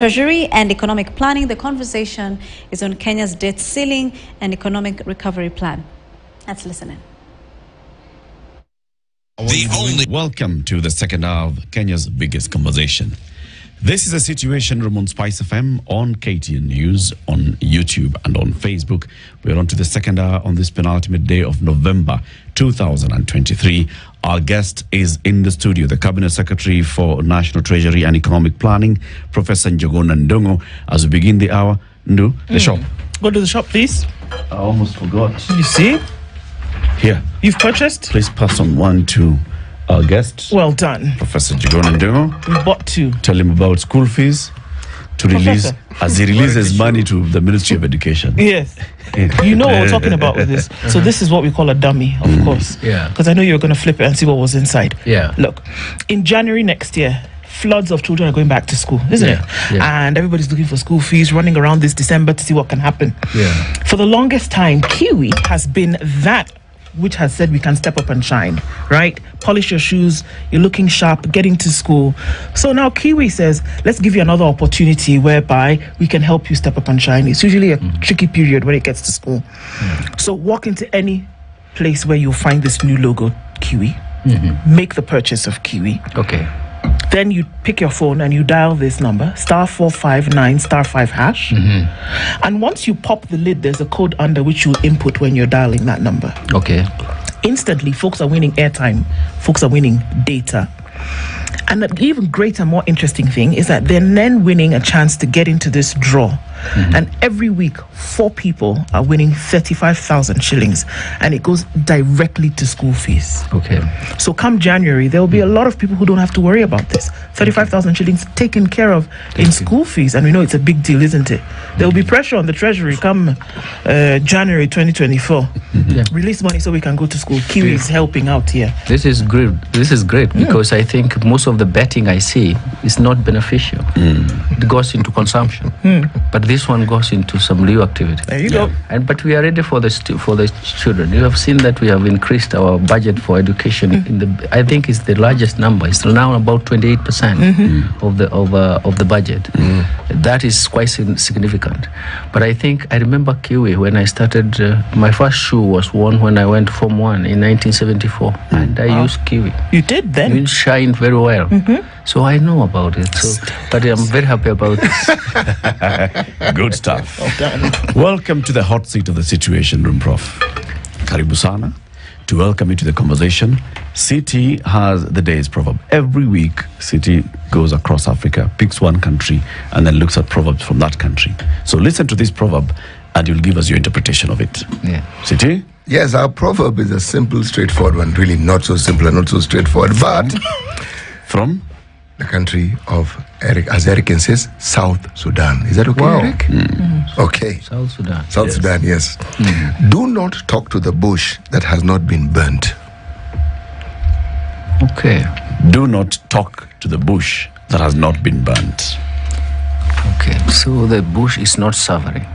Treasury and economic planning. The conversation is on Kenya's debt ceiling and economic recovery plan. Let's listen in. Welcome to the second hour of Kenya's biggest conversation. This is a situation room on Spice FM, on KTN News, on YouTube and on Facebook. We're on to the second hour on this penultimate day of November 2023. Our guest is in the studio, the Cabinet Secretary for National Treasury and Economic Planning, Professor Njuguna Ndung'u. As we begin the hour, Ndu, the shop. Go to the shop, please. I almost forgot. You see? Here. You've purchased? Please pass on one to our guest. Well done. Professor Njuguna Ndung'u. We bought two. Tell him about school fees to release, as he releases money to the Ministry of Education. Yes. You know what we're talking about with this. So this is what we call a dummy, of course. Yeah. Because I know you're going to flip it and see what was inside. Yeah. Look, in January next year, floods of children are going back to school, isn't it? Yeah. And everybody's looking for school fees, running around this December to see what can happen. Yeah. For the longest time, Kiwi has been that which has said we can step up and shine, right? Polish your shoes, you're looking sharp, getting to school. So now Kiwi says, let's give you another opportunity whereby we can help you step up and shine. It's usually a tricky period when it gets to school. So walk into any place where you'll find this new logo, Kiwi. Make the purchase of Kiwi. Okay. Then you pick your phone and you dial this number, *459 *5#. And once you pop the lid, there's a code under which you input when you're dialing that number. Okay. Instantly, folks are winning airtime. Folks are winning data. And the even greater, more interesting thing is that they're then winning a chance to get into this draw. And every week, 4 people are winning 35,000 shillings. And it goes directly to school fees. Okay. So come January, there will be a lot of people who don't have to worry about this. 35,000 shillings taken care of in school fees. And we know it's a big deal, isn't it? There will be pressure on the Treasury come January 2024. Release money so we can go to school. Kiwi is helping out here. This is great. This is great because I think most of the betting I see is not beneficial. It goes into consumption. But this one goes into some new activity. There you go. But we are ready for the children. You have seen that we have increased our budget for education. I think it's the largest number. It's now about 28% of the budget. That is quite significant. But I remember Kiwi when I started. My first shoe was worn when I went Form 1 in 1974, and I used Kiwi. You did then? It shined very well. So I know about it. So, but I'm very happy about this. Good stuff. Well done. Welcome to the hot seat of the Situation Room, Prof. Karibu sana. To welcome you to the conversation, City has the day's proverb. Every week, City goes across Africa, picks one country, and then looks at proverbs from that country. So listen to this proverb, and you'll give us your interpretation of it. Yeah. City? Yes, our proverb is a simple, straightforward one. Really not so simple and not so straightforward, but From? the country of Eric, as Eric says, South Sudan. Is that okay, Wow. Eric? Okay. South Sudan. South Sudan, yes. Do not talk to the bush that has not been burnt. Okay. Do not talk to the bush that has not been burnt. Okay. So the bush is not savory.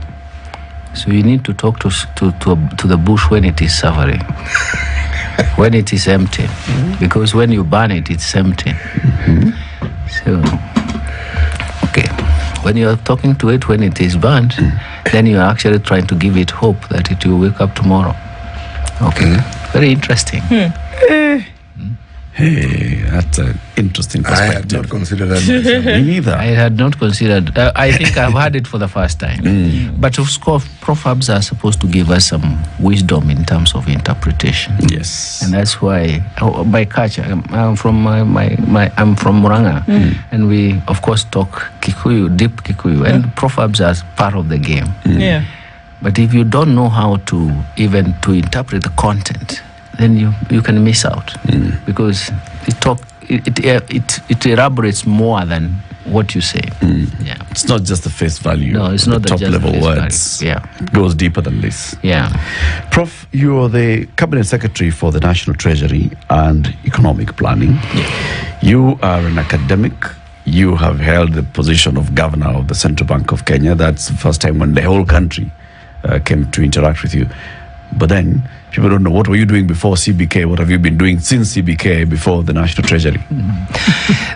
So you need to talk to the bush when it is savory. When it is empty. Because when you burn it, it's empty. So, okay. When you are talking to it when it is burnt, then you are actually trying to give it hope that it will wake up tomorrow. Okay. Very interesting. Hey, that's an interesting I had perspective. not considered that myself. Me neither. I had not considered. I think I've heard it for the first time. But of course, proverbs are supposed to give us some wisdom in terms of interpretation. Yes. And that's why, by culture, I'm from I'm from Muranga, and we of course talk Kikuyu, deep Kikuyu, and proverbs are part of the game. Yeah. But if you don't know how to even to interpret the content, then you can miss out because it elaborates more than what you say. Yeah. It's not just the face value. No, it's not the just top level the face words. value. Yeah. It goes deeper than this. Yeah. Prof, you are the Cabinet Secretary for the National Treasury and Economic Planning. You are an academic. You have held the position of Governor of the Central Bank of Kenya. That's the first time when the whole country came to interact with you. But then people don't know, what were you doing before CBK? What have you been doing since CBK before the National Treasury?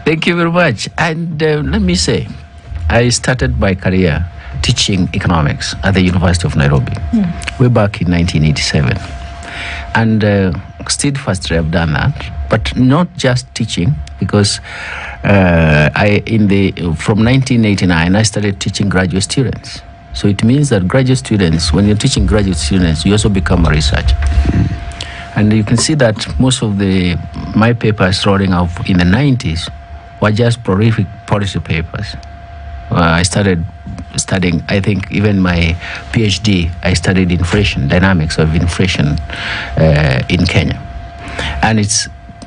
Thank you very much. And let me say, I started my career teaching economics at the University of Nairobi way back in 1987. And steadfastly I've done that, but not just teaching, because from 1989 I started teaching graduate students. So it means that graduate students, when you're teaching graduate students, you also become a researcher. And you can see that most of my papers rolling out in the 90s were just prolific policy papers. I started studying, I think even my PhD, I studied inflation, dynamics of inflation in Kenya. And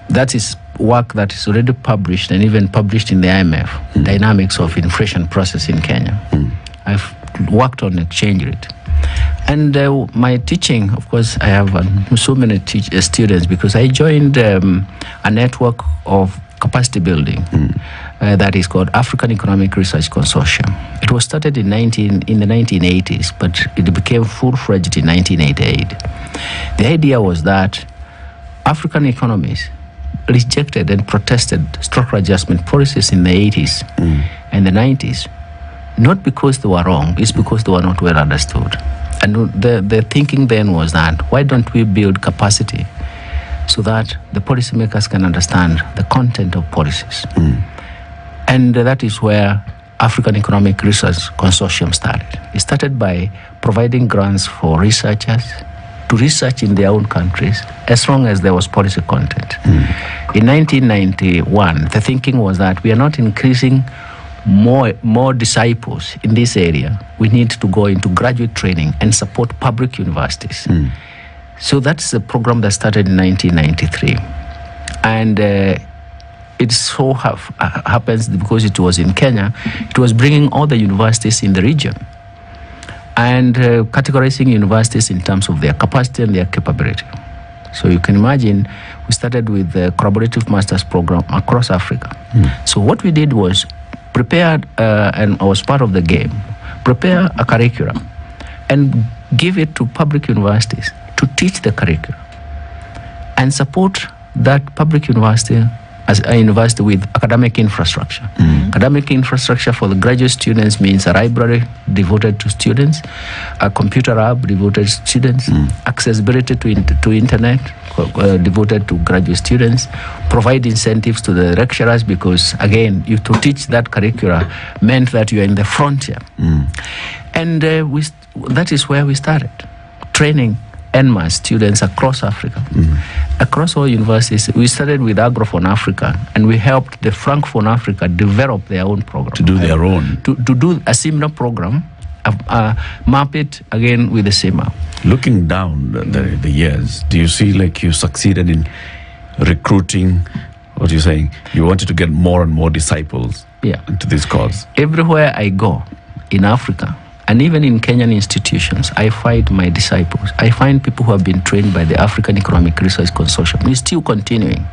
that is work that is already published and even published in the IMF, dynamics of inflation process in Kenya. I've worked on exchange rate. And my teaching, of course, I have so many students because I joined a network of capacity building that is called African Economic Research Consortium. It was started in the 1980s, but it became full-fledged in 1988. The idea was that African economies rejected and protested structural adjustment policies in the 80s and the 90s, not because they were wrong, it's because they were not well understood. And the thinking then was that, why don't we build capacity so that the policymakers can understand the content of policies? And that is where African Economic Research Consortium started. It started by providing grants for researchers to research in their own countries as long as there was policy content. In 1991, the thinking was that we are not increasing more disciples in this area. We need to go into graduate training and support public universities. So that's the program that started in 1993. And it so happens because it was in Kenya, it was bringing all the universities in the region and categorizing universities in terms of their capacity and their capability. So you can imagine, we started with the collaborative master's program across Africa. So what we did was prepared, and I was part of the game, prepare a curriculum and give it to public universities to teach the curriculum and support that public university as a university with academic infrastructure. Academic infrastructure for the graduate students means a library devoted to students, a computer lab devoted to students, accessibility to internet devoted to graduate students, provide incentives to the lecturers because, again, to teach that curricula meant that you are in the frontier. And that is where we started, training NMAS students across Africa, across all universities. We started with Agrophone Africa, and we helped the Francophone Africa develop their own program. To do their own. To do a similar program, map it again with the same map. Looking down the years, do you see like you succeeded in recruiting, what you're saying, you wanted to get more and more disciples into this cause? Everywhere I go in Africa, and even in Kenyan institutions, I find my disciples. I find people who have been trained by the African Economic Research Consortium. It's still continuing.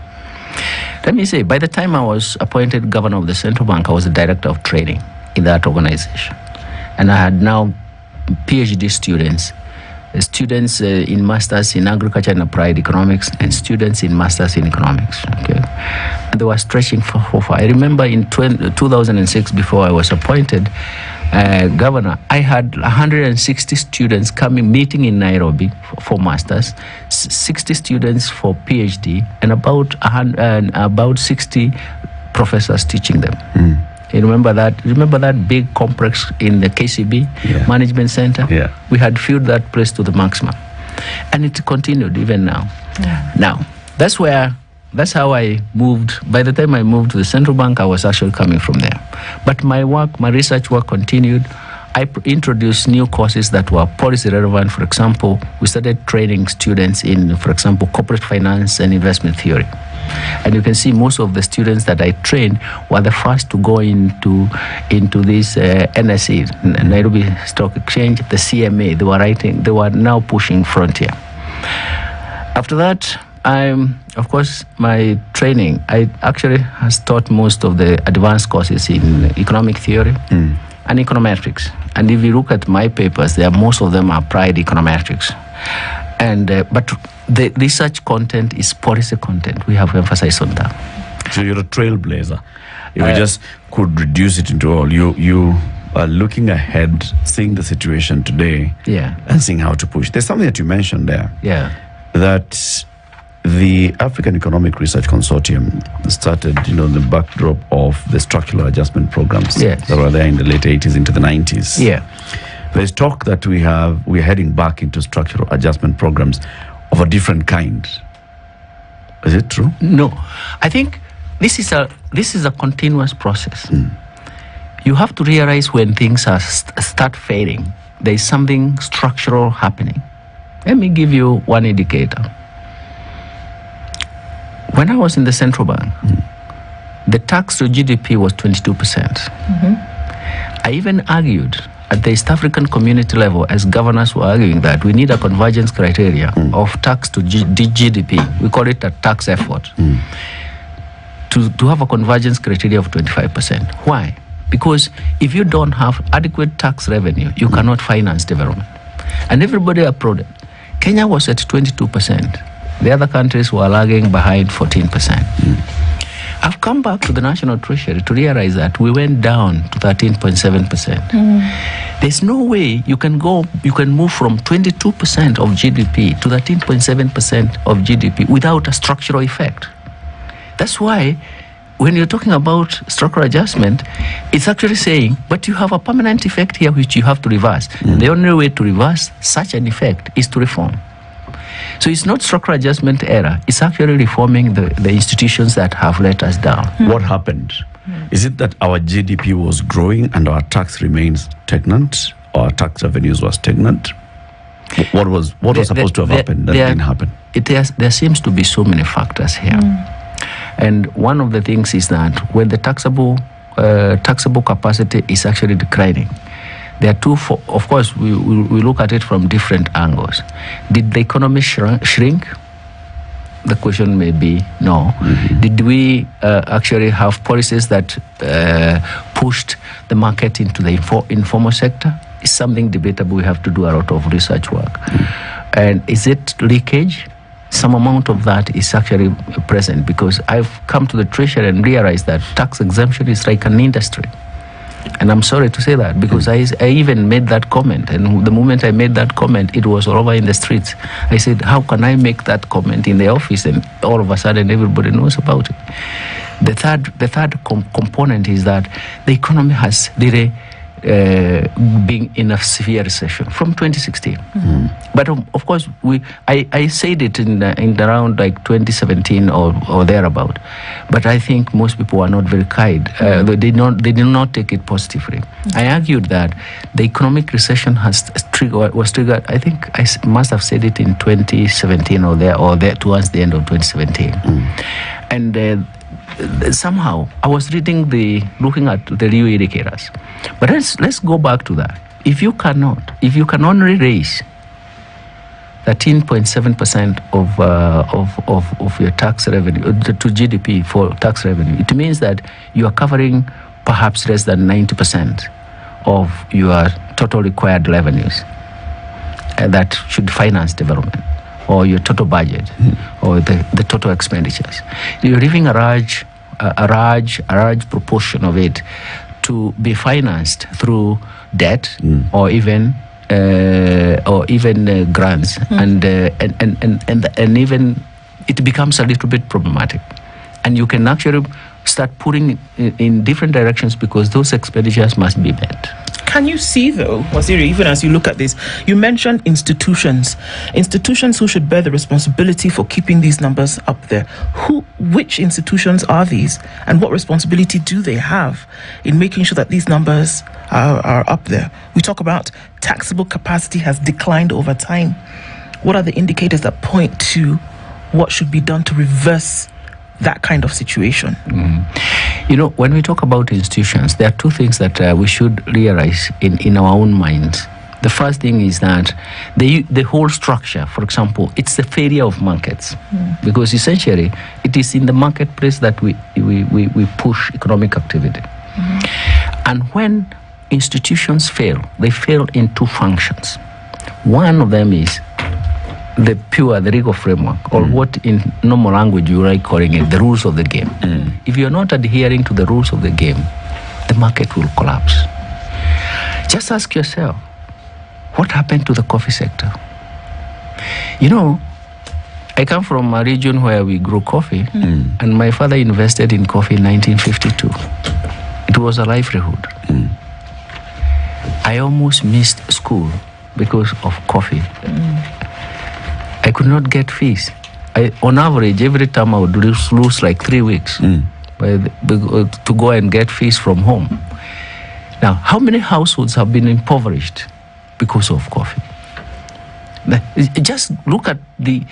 Let me say, by the time I was appointed governor of the central bank, I was the director of training in that organization. And I had now PhD students in masters in agriculture and applied economics, and students in masters in economics. Okay, and they were stretching for far. I remember in 2006, before I was appointed governor, I had 160 students meeting in Nairobi for masters, 60 students for PhD, and about 60 professors teaching them. You remember that? Remember that big complex in the KCB Management Center? We had filled that place to the maximum, and it continued even now. Now, that's how I moved. By the time I moved to the central bank, I was actually coming from there. But my research work continued. I introduced new courses that were policy relevant. For example, we started training students in, for example, corporate finance and investment theory. And you can see most of the students that I trained were the first to go into this NSE, Nairobi Stock Exchange, the CMA. They were now pushing frontier. After that, of course, my training, I actually has taught most of the advanced courses in economic theory and econometrics. And if you look at my papers, most of them are applied econometrics. And but the research content is policy content. We have emphasized on that. So you're a trailblazer. If you just could reduce it into all, you are looking ahead, seeing the situation today, and seeing how to push. There's something that you mentioned there, that the African Economic Research Consortium started, the backdrop of the structural adjustment programs that were there in the late 80s into the 90s. There's talk that we're heading back into structural adjustment programs of a different kind. Is it true? No, I think this is a continuous process. You have to realize when things start fading, there is something structural happening. Let me give you one indicator. When I was in the central bank, the tax to GDP was 22%. I even argued at the East African community level, as governors were arguing that we need a convergence criteria of tax to GDP. We call it a tax effort. To have a convergence criteria of 25%. Why? Because if you don't have adequate tax revenue, you cannot finance development. And everybody applauded. Kenya was at 22%. The other countries were lagging behind 14%. I've come back to the National Treasury to realize that we went down to 13.7%. There's no way you can move from 22% of GDP to 13.7% of GDP without a structural effect. That's why when you're talking about structural adjustment, it's actually saying, but you have a permanent effect here which you have to reverse. The only way to reverse such an effect is to reform. So it's not structural adjustment error. It's actually reforming the institutions that have let us down. What happened? Is it that our GDP was growing and our tax remains stagnant, or our tax revenues were stagnant? What was supposed to have happened that didn't happen? There seems to be so many factors here. And one of the things is that when the taxable capacity is actually declining, there are two, of course, we look at it from different angles. Did the economy shrink? The question may be no. Did we actually have policies that pushed the market into the informal sector? It's something debatable. We have to do a lot of research work. And is it leakage? Some amount of that is actually present, because I've come to the Treasury and realized that tax exemption is like an industry. And I'm sorry to say that, because I even made that comment, and the moment I made that comment, it was all over in the streets. I said, how can I make that comment in the office and all of a sudden everybody knows about it? The third component is that the economy has really being in a severe recession from 2016. But of course, I said it in around like 2017 or thereabout. But I think most people are not very kind. They did not take it positively. I argued that the economic recession was triggered. I think I must have said it in 2017 or there towards the end of 2017. And somehow I was looking at the real indicators. But let's go back to that. If you can only raise 13.7% of your tax revenue to GDP for tax revenue, it means that you are covering perhaps less than 90% of your total required revenues that should finance development, or your total budget, or the total expenditures. You're leaving a large proportion of it to be financed through debt, or even grants, and even it becomes a little bit problematic, and you can actually start putting in different directions because those expenditures must be met. Can you see, though, Waziri, even as you look at this, you mentioned institutions who should bear the responsibility for keeping these numbers up there. Which institutions are these, and what responsibility do they have in making sure that these numbers are up there? We talk about taxable capacity has declined over time. What are the indicators that point to what should be done to reverse that kind of situation? You know, when we talk about institutions, there are two things that we should realize in our own minds. The first thing is that the whole structure, for example, it's the failure of markets, because essentially it is in the marketplace that we push economic activity. And when institutions fail, they fail in two functions. One of them is the legal framework, or what in normal language you like calling it, the rules of the game. If you're not adhering to the rules of the game, the market will collapse. Just ask yourself, what happened to the coffee sector? You know, I come from a region where we grow coffee, and my father invested in coffee in 1952. It was a livelihood. I almost missed school because of coffee. I could not get fees. On average, every time I would lose like 3 weeks to go and get fees from home. Now, how many households have been impoverished because of coffee? Just look at the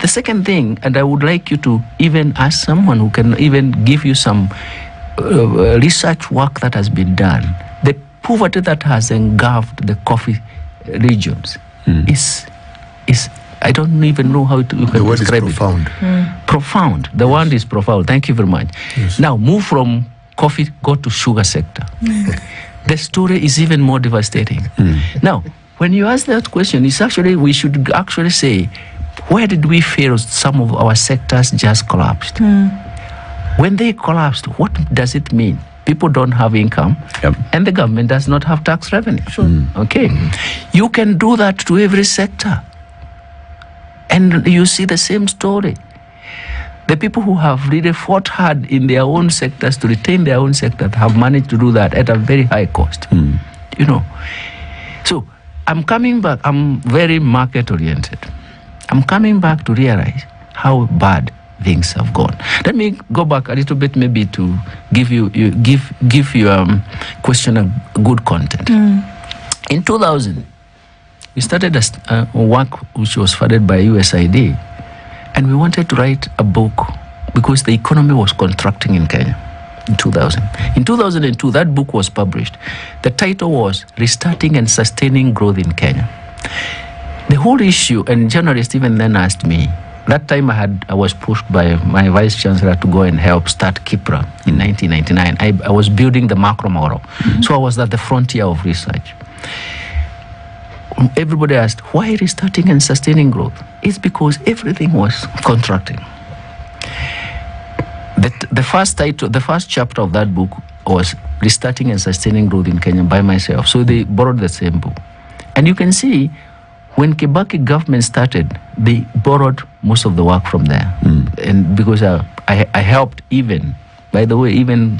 second thing, and I would like you to even ask someone who can even give you some research work that has been done. The poverty that has engulfed the coffee regions is I don't even know how you can describe it. The word is profound. Profound. The word is profound. Thank you very much. Yes. Now move from coffee, go to sugar sector. The story is even more devastating. Now, when you ask that question, it's actually, we should actually say, where did we fail? Some of our sectors just collapsed. When they collapsed, what does it mean? People don't have income, and the government does not have tax revenue. Okay, you can do that to every sector, and you see the same story. The people who have really fought hard in their own sectors to retain their own sector have managed to do that at a very high cost. You know, so I'm coming back. I'm very market oriented. I'm coming back to realize how bad things have gone. Let me go back a little bit, maybe to give your question a good content. In 2000, we started a work which was funded by USAID, and we wanted to write a book because the economy was contracting in Kenya in 2000. In 2002, that book was published. The title was Restarting and Sustaining Growth in Kenya. The whole issue, and journalists even then asked me, that time I was pushed by my vice chancellor to go and help start Kipra in 1999. I was building the macro model. So I was at the frontier of research. Everybody asked, why restarting and sustaining growth? It's because everything was contracting. The first chapter of that book was Restarting and Sustaining Growth in Kenya by myself. So they borrowed the same book. And you can see, when Kibaki government started, they borrowed most of the work from there. And because I helped even, by the way, even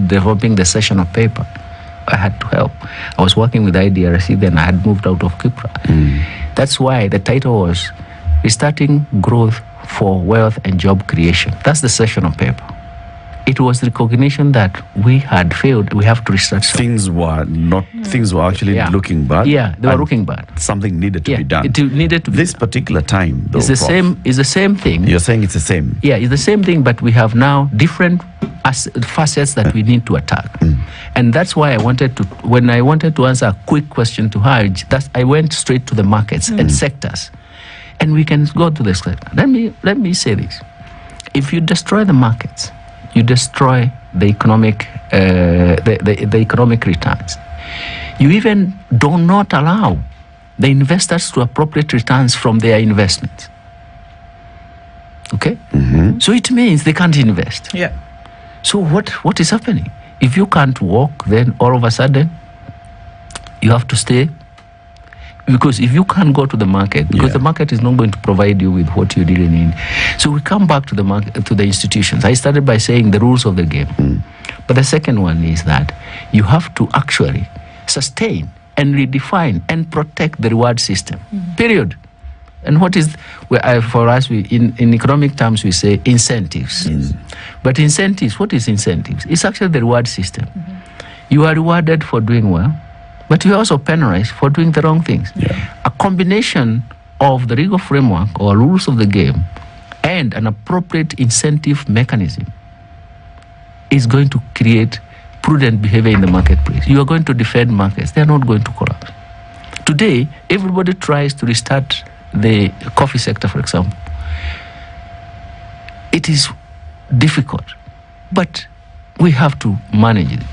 developing the session of paper, I had to help. I was working with IDRC then, I had moved out of Kipra. That's why the title was Restarting Growth for Wealth and Job Creation. That's the session of paper. It was recognition that we had failed. We have to restart something. Things were actually looking bad. Yeah, they were looking bad. Something needed to be done. It needed to be this particular time, though, it's the same thing. You're saying it's the same? Yeah, it's the same thing, but we have now different facets that we need to attack. And that's why when I wanted to answer a quick question to her, I went straight to the markets and sectors. And we can go to the sector. Let me say this. If you destroy the markets, you destroy the economic economic returns. You even do not allow the investors to appropriate returns from their investments. Okay? So it means they can't invest. Yeah. So what is happening? If you can't walk, then all of a sudden you have to stay. Because if you can't go to the market, because the market is not going to provide you with what you really need. So we come back to the market, to the institutions. I started by saying the rules of the game. But the second one is that you have to actually sustain and redefine and protect the reward system. Period. And what is, for us, in economic terms, we say incentives. But incentives, what is incentives? It's actually the reward system. You are rewarded for doing well, but you are also penalized for doing the wrong things. A combination of the legal framework or rules of the game and an appropriate incentive mechanism is going to create prudent behavior in the marketplace. You are going to defend markets. They are not going to collapse. Today, everybody tries to restart the coffee sector, for example. It is difficult, but we have to manage it.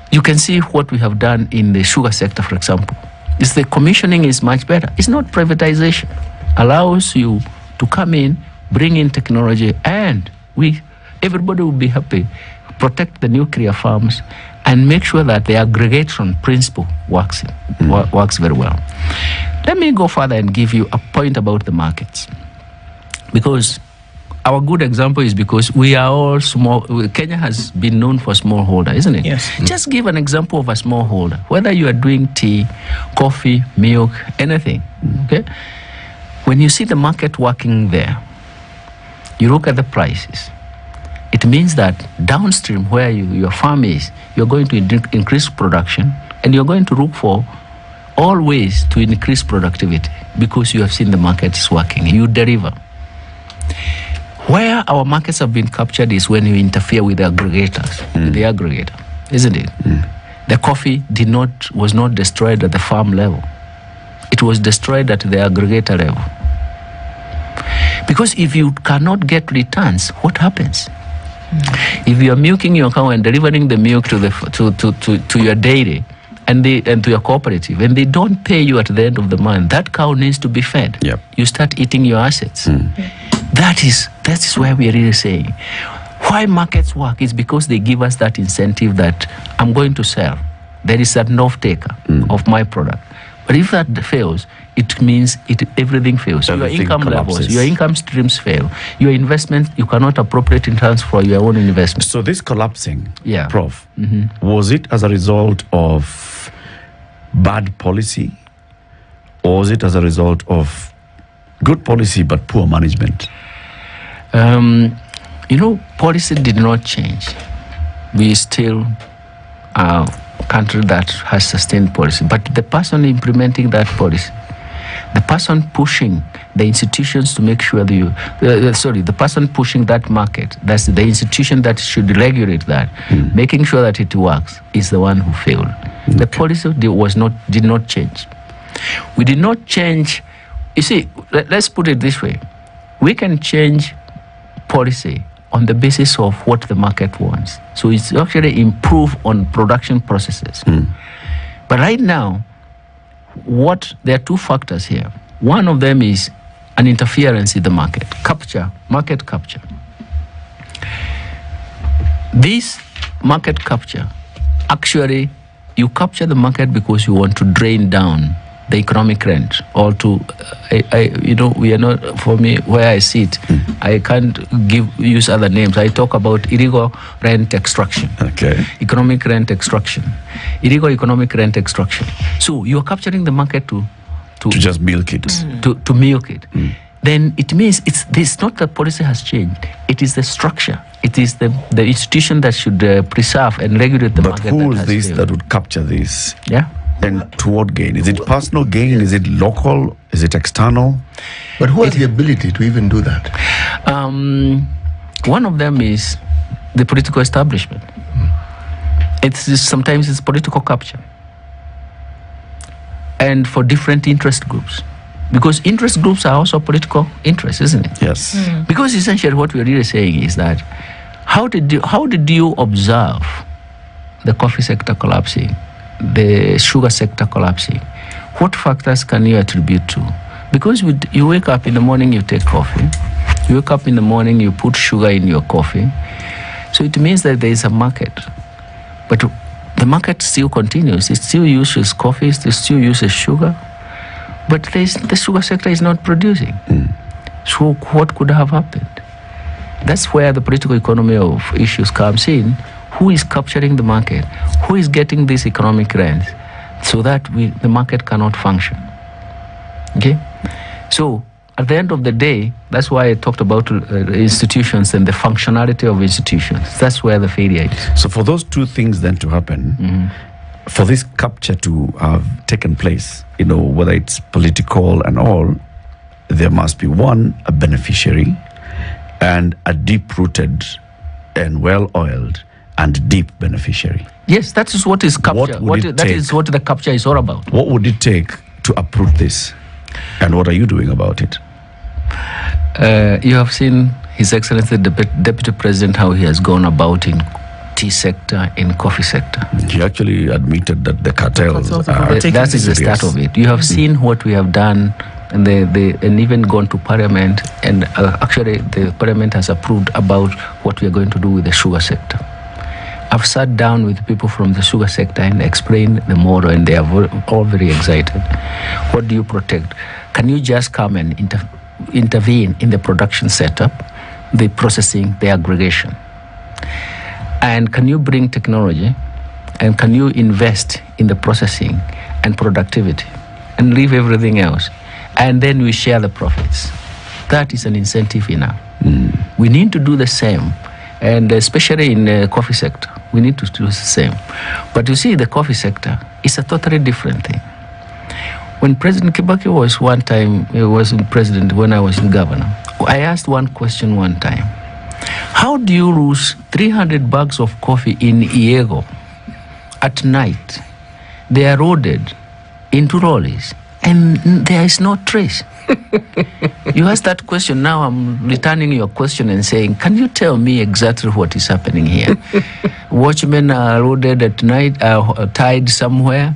You can see what we have done in the sugar sector, for example. Is the commissioning is much better. It's not privatization. Allows you to come in, bring in technology, and everybody will be happy. Protect the nuclear farms and make sure that the aggregation principle works very well. Let me go further and give you a point about the markets. Because our good example is because we are all small. Kenya has been known for smallholder, isn't it? Yes. Just give an example of a smallholder. Whether you are doing tea, coffee, milk, anything, okay? When you see the market working there, you look at the prices. It means that downstream where your farm is, you're going to increase production, and you're going to look for all ways to increase productivity because you have seen the market is working. You deliver. Where our markets have been captured is when you interfere with the aggregators, the aggregator, isn't it? The coffee was not destroyed at the farm level. It was destroyed at the aggregator level. Because if you cannot get returns, what happens? If you are milking your cow and delivering the milk to your dairy and to your cooperative, and they don't pay you at the end of the month, that cow needs to be fed. Yep. You start eating your assets. That is where we are really saying why markets work is because they give us that incentive that I'm going to sell. There is an off-taker of my product. But if that fails, it means everything fails. Everything your income collapses. levels, your income streams fail. Your investment, you cannot appropriate in terms for your own investment. So this collapsing, Yeah. Prof, was it as a result of bad policy, or was it as a result of good policy but poor management? Policy did not change. We still are a country that has sustained policy. But the person implementing that policy, the person pushing the institutions to make sure the person pushing that market, that's the institution that should regulate that, making sure that it works, is the one who failed. Okay. The policy did not change. We did not change. You see, let's put it this way. We can change policy on the basis of what the market wants. So it's actually improve on production processes. But right now, there are two factors here. One of them is an interference in the market capture. This market capture, actually, you capture the market because you want to drain down the economic rent, or to, we are not, for me, where I sit, I can't use other names. I talk about illegal rent extraction. Okay. Economic rent extraction. Illegal economic rent extraction. So you are capturing the market to just milk it. To milk it. Then it means it's not the policy has changed. It is the structure. It is the institution that should preserve and regulate the market. But who is this that would capture this? Yeah. And to what gain? Is it personal gain? Is it local? Is it external? But who has the ability to even do that? One of them is the political establishment. Sometimes it's political capture. And for different interest groups. Because interest groups are also political interests, isn't it? Yes. Because essentially what we're really saying is that how did you observe the coffee sector collapsing, the sugar sector collapsing? What factors can you attribute to? Because you wake up in the morning, you take coffee. You wake up in the morning, you put sugar in your coffee. So it means that there is a market. But the market still continues. It still uses coffee, it still uses sugar. But the sugar sector is not producing. So what could have happened? That's where the political economy of issues comes in. Who is capturing the market? Who is getting this economic rent so that the market cannot function? Okay? So at the end of the day, that's why I talked about institutions and the functionality of institutions. That's where the failure is. So for those two things then to happen, for this capture to have taken place, whether it's political and all, there must be a beneficiary and a deep-rooted and well-oiled and deep beneficiary. Yes, that is what is capture. That is what the capture is all about. What would it take to uproot this? And what are you doing about it? You have seen His Excellency the Deputy President, how he has gone about in tea sector, in coffee sector. He actually admitted that the cartels Cartels are have overtaken That is the start of it. You have seen what we have done, and and even gone to Parliament, and actually the Parliament has approved about what we are going to do with the sugar sector. I've sat down with people from the sugar sector and explained the model, and they are all very excited. What do you protect? Can you just come and intervene in the production setup, the processing, the aggregation? And can you bring technology, and can you invest in the processing and productivity and leave everything else? And then we share the profits. That is an incentive enough. We need to do the same, and especially in the coffee sector, we need to do the same. But you see, the coffee sector is a totally different thing. When President Kibaki was one time, he wasn't president when I was in governor, I asked one question one time. How do you lose 300 bags of coffee in Iego at night? They are loaded into lorries, and there is no trace. You asked that question, now I'm returning your question and saying, can you tell me exactly what is happening here? Watchmen are loaded at night, tied somewhere,